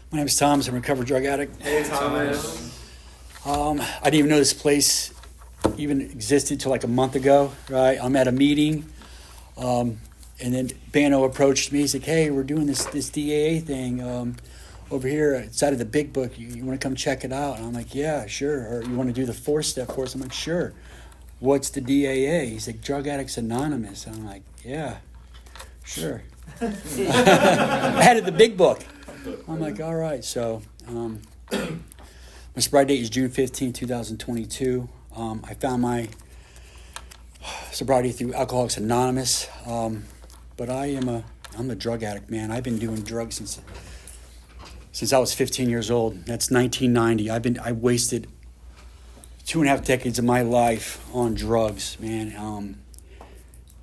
My name is Thomas. I'm a recovered drug addict. Hey, Thomas. I didn't even know this place even existed until like a month ago, right? I'm at a meeting, and then Bano approached me. He's like, "Hey, we're doing this DAA thing over here inside of the Big Book. You want to come check it out?" And I'm like, "Yeah, sure." Or you want to do the 4-step for us? I'm like, "Sure." What's the DAA? He's like, Drug Addicts Anonymous. And I'm like, "Yeah, sure." I had it the Big Book. I'm like, all right. So my sobriety date is June 15, 2022. I found my sobriety through Alcoholics Anonymous. But I'm a drug addict, man. I've been doing drugs since I was 15 years old. That's 1990. I wasted 2.5 decades of my life on drugs, man.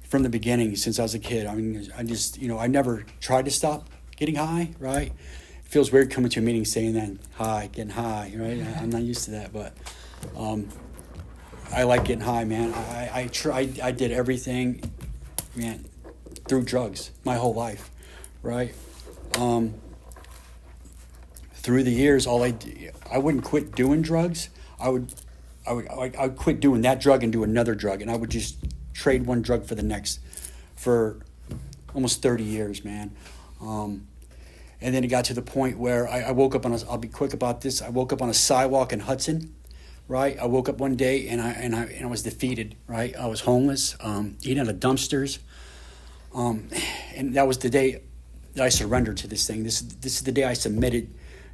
From the beginning, since I was a kid. I mean, I never tried to stop getting high, right? It feels weird coming to a meeting saying that, getting high, right? I'm not used to that, but I like getting high, man. I did everything, man, through drugs my whole life, right? Through the years, I wouldn't quit doing drugs. I would quit doing that drug and do another drug, and I would just trade one drug for the next for almost 30 years, man. And then it got to the point where I woke up I'll be quick about this. I woke up on a sidewalk in Hudson, right? I woke up one day and I was defeated, right? I was homeless, eating out of dumpsters. And that was the day that I surrendered to this thing. This is the day I submitted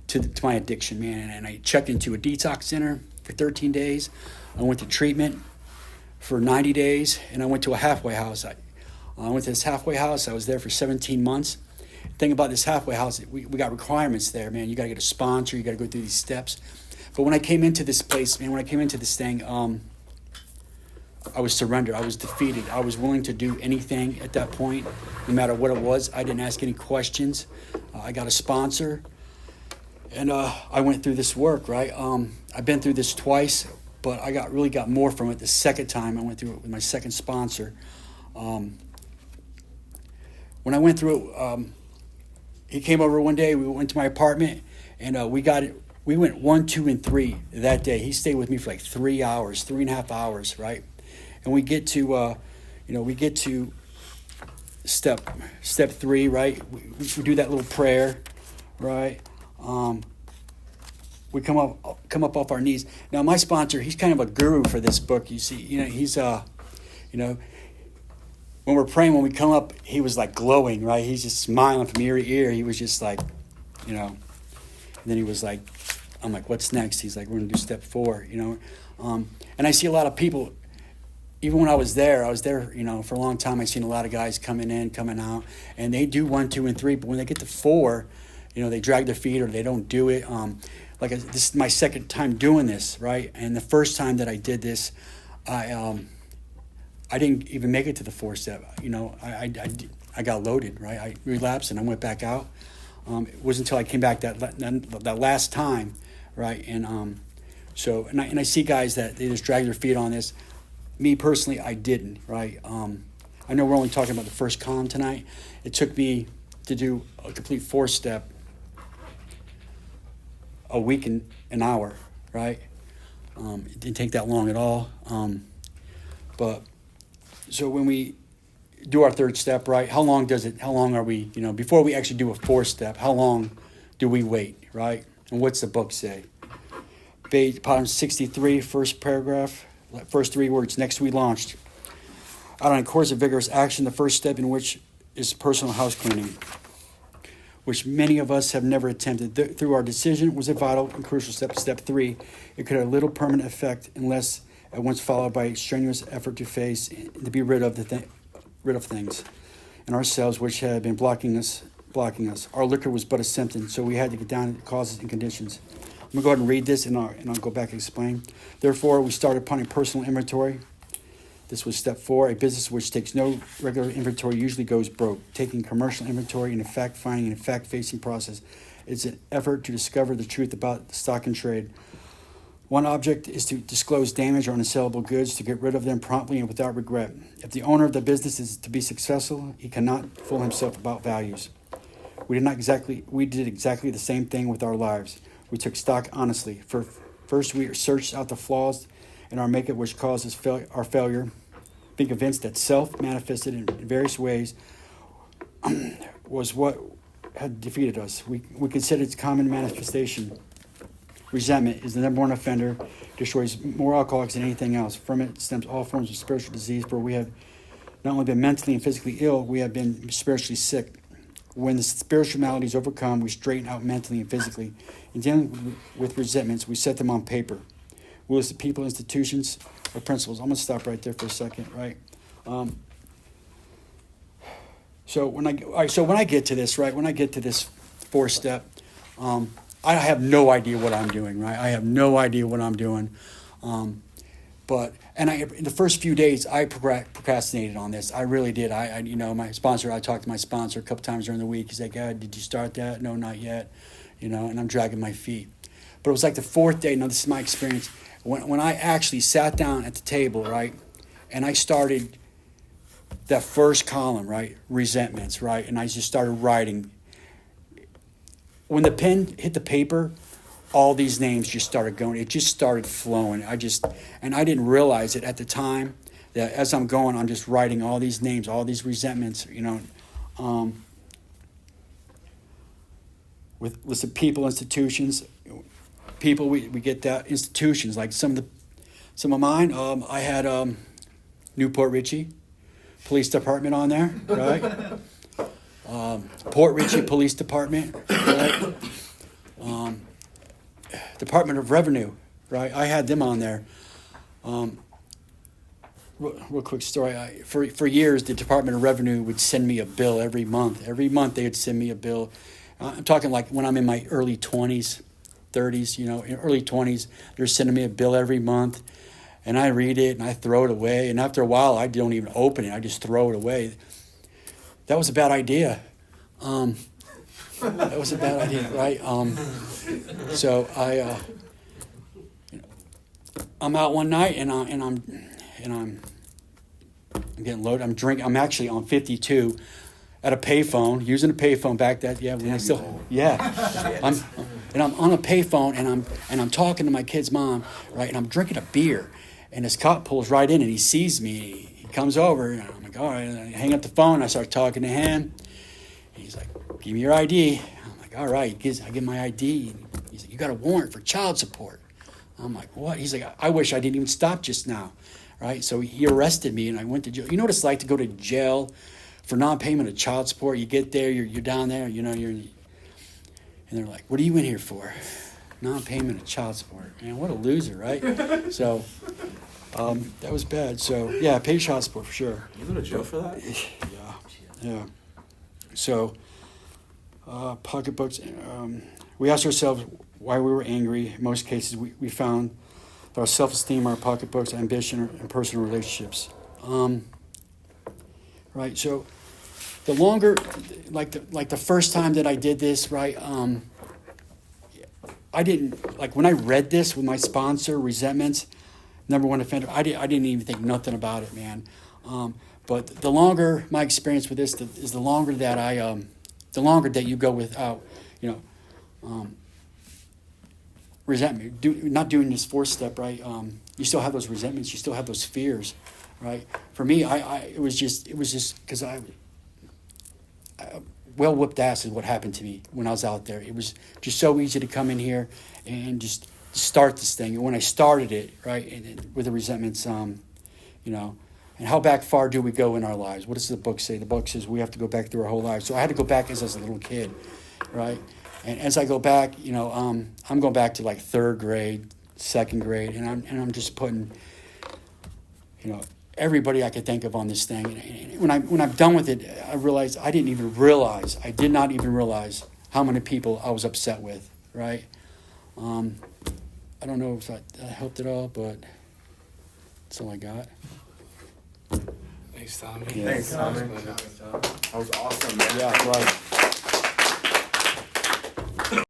to my addiction, man. And I checked into a detox center for 13 days. I went to treatment for 90 days, and I went to a halfway house. I went to this halfway house. I was there for 17 months. The thing about this halfway house, we got requirements there, man. You got to get a sponsor. You got to go through these steps. But when I came into this place, man, when I came into this thing, I was surrendered. I was defeated. I was willing to do anything at that point, no matter what it was. I didn't ask any questions. I got a sponsor, and I went through this work, right? I've been through this twice, but I really got more from it the second time. I went through it with my second sponsor. When I went through it, he came over one day. We went to my apartment, and we went 1, 2, and 3 that day. He stayed with me for like 3 hours, 3.5 hours, right? And we get to, step 3, right? We do that little prayer, right? We come up off our knees. Now, my sponsor, he's kind of a guru for this book. You see, he's, when we're praying, when we come up, he was like glowing, right? He's just smiling from ear to ear. He was just like, and then he was like, I'm like, what's next? He's like, we're going to do step 4, And I see a lot of people, even when I was there, for a long time. I seen a lot of guys coming in, coming out, and they do 1, 2, and 3. But when they get to 4, they drag their feet or they don't do it. This is my second time doing this, right? And the first time that I did this, I didn't even make it to the 4-step. I got loaded, right? I relapsed and I went back out. It wasn't until I came back that last time, right? And I see guys that they just drag their feet on this. Me personally, I didn't, right? I know we're only talking about the first con tonight. It took me to do a complete 4-step a week and an hour, right? It didn't take that long at all. But so when we do our 3rd step, right? How long are we, before we actually do a 4-step, how long do we wait, right? And what's the book say? Bottom 63, first paragraph, first 3 words. Next, we launched out on a course of vigorous action, the first step in which is personal house cleaning, which many of us have never attempted. Through our decision was a vital and crucial step. Step 3, it could have little permanent effect unless at once followed by strenuous effort to face and to be rid of things and ourselves which had been blocking us. Our liquor was but a symptom, so we had to get down to the causes and conditions. I'm gonna go ahead and read this, and I'll go back and explain. Therefore, we started upon a personal inventory. This was step 4. A business which takes no regular inventory usually goes broke. Taking commercial inventory in a fact-finding and a fact-facing process is an effort to discover the truth about the stock and trade. One object is to disclose damaged or unsellable goods, to get rid of them promptly and without regret. If the owner of the business is to be successful, he cannot fool himself about values. We did exactly the same thing with our lives. We took stock honestly. First, we searched out the flaws in our makeup which caused our failure, being convinced that self manifested in various ways was what had defeated us. We considered its common manifestation. Resentment is the number one offender, destroys more alcoholics than anything else. From it stems all forms of spiritual disease, for we have not only been mentally and physically ill, we have been spiritually sick. When the spiritual malady is overcome, we straighten out mentally and physically. In dealing with resentments, we set them on paper. We list the people, institutions, or principles. I'm going to stop right there for a second, right? So when I get to this, right, when I get to this 4-step, I have no idea what I'm doing, right? I have no idea what I'm doing. In the first few days, I procrastinated on this. I really did. I my sponsor, I talked to my sponsor a couple times during the week. He's like, did you start that? No, not yet. And I'm dragging my feet. But it was like the 4th day. Now, this is my experience. When I actually sat down at the table, right, and I started that first column, right, resentments, right, and I just started writing. When the pen hit the paper, all these names just started going. It just started flowing. And I didn't realize it at the time that as I'm going, I'm just writing all these names, all these resentments, with list of people, institutions. People, we get that. Institutions, like some of mine, I had Newport Richey Police Department on there, right? Port Richey Police Department, right? Department of Revenue, right? I had them on there. Real quick story. For years, the Department of Revenue would send me a bill every month. Every month, they would send me a bill. I'm talking like when I'm in my early 20s, 30s, in early 20s, they're sending me a bill every month. And I read it and I throw it away. And after a while, I don't even open it. I just throw it away. That was a bad idea. That was a bad idea, right? So I'm out one night and I'm getting loaded. I'm drinking. I'm actually on 52 at a payphone, using a payphone back that when I still I'm on a payphone and I'm talking to my kid's mom, right? And I'm drinking a beer, and this cop pulls right in and he sees me. He comes over and I'm like, all right. And I hang up the phone. I start talking to him. He's like, give me your ID. I'm like, all right. I give my ID. He's like, you got a warrant for child support. I'm like, what? He's like, I wish I didn't even stop just now, right? So he arrested me and I went to jail. You know what it's like to go to jail for non-payment of child support? You get there, you're down there, and they're like, what are you in here for? Non-payment of child support. Man, what a loser, right? So that was bad. So yeah, I paid child support for sure. You go to jail for that? Yeah. So pocketbooks. We asked ourselves why we were angry. In most cases, we found that our self-esteem, our pocketbooks, ambition, and personal relationships. Right. So the longer, like the first time that I did this, right. I didn't, like when I read this with my sponsor, resentments, number one offender, I didn't even think nothing about it, man. But the longer my experience with this is the longer that you go without, resentment, not doing this 4-step, right? You still have those resentments, you still have those fears, right? For me, it was just because well whooped ass is what happened to me when I was out there. It was just so easy to come in here and just start this thing. And when I started it, right, and with the resentments, and how back far do we go in our lives? What does the book say? The book says we have to go back through our whole lives. So I had to go back as I was a little kid, right? And as I go back, I'm going back to like 3rd grade, 2nd grade, and I'm just putting, everybody I could think of on this thing. And when I'm done with it, I realized I did not even realize how many people I was upset with, right? I don't know if that helped at all, but that's all I got. Thanks, Tommy. Yeah. Thanks, Tommy. That was awesome, man. Yeah, right.